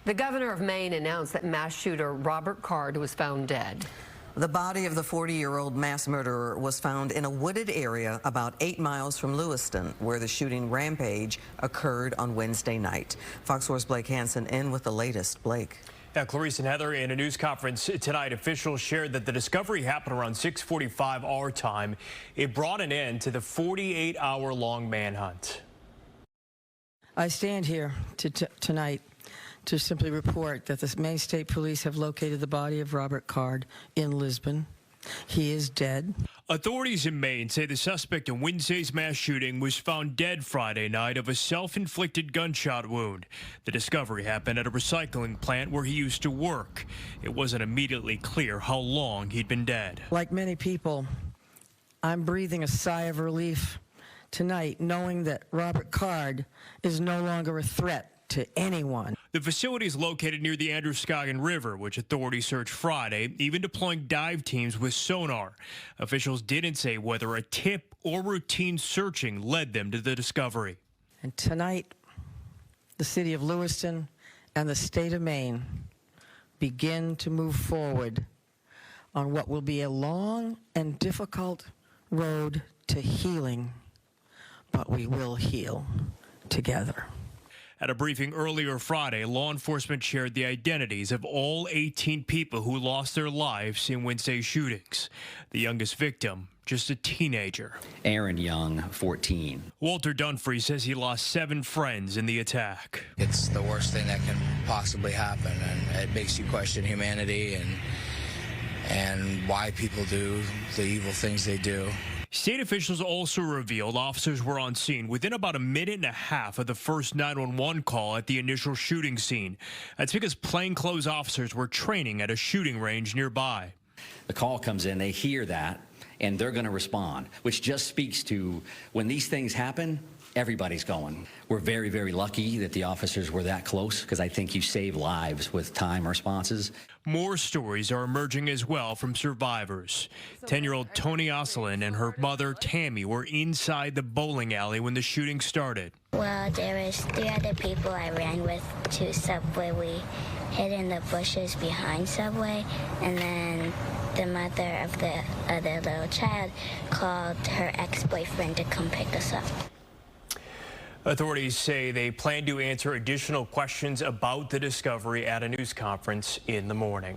The governor of Maine announced that mass shooter Robert Card was found dead. The body of the 40-year-old mass murderer was found in a wooded area about 8 miles from Lewiston, where the shooting rampage occurred on Wednesday night. Fox 4's Blake Hansen in with the latest. Blake. Yeah, Clarice and Heather, in a news conference tonight, officials shared that the discovery happened around 6:45 our time. It brought an end to the 48-hour-long manhunt. I stand here tonight to simply report that the Maine State Police have located the body of Robert Card in Lisbon. He is dead. Authorities in Maine say the suspect in Wednesday's mass shooting was found dead Friday night of a self-inflicted gunshot wound. The discovery happened at a recycling plant where he used to work. It wasn't immediately clear how long he'd been dead. Like many people, I'm breathing a sigh of relief tonight, knowing that Robert Card is no longer a threat to anyone. The facility is located near the Androscoggin River, which authorities searched Friday, even deploying dive teams with sonar. Officials didn't say whether a tip or routine searching led them to the discovery. And tonight, the city of Lewiston and the state of Maine begin to move forward on what will be a long and difficult road to healing, but we will heal together. At a briefing earlier Friday, law enforcement shared the identities of all 18 people who lost their lives in Wednesday's shootings. The youngest victim, just a teenager. Aaron Young, 14. Walter Dunphy says he lost 7 friends in the attack. It's the worst thing that can possibly happen, and it makes you question humanity and why people do the evil things they do. State officials also revealed officers were on scene within about a minute and a half of the first 911 call at the initial shooting scene. That's because plainclothes officers were training at a shooting range nearby. The call comes in, they hear that, and they're going to respond, which just speaks to when these things happen, everybody's going. We're very, very lucky that the officers were that close, because I think you save lives with time responses. More stories are emerging as well from survivors. 10-year-old Tony Oslin and her mother, Tammy, were inside the bowling alley when the shooting started. Well, there was 3 other people I ran with to Subway. We hid in the bushes behind Subway, and then the mother of the other little child called her ex-boyfriend to come pick us up. Authorities say they plan to answer additional questions about the discovery at a news conference in the morning.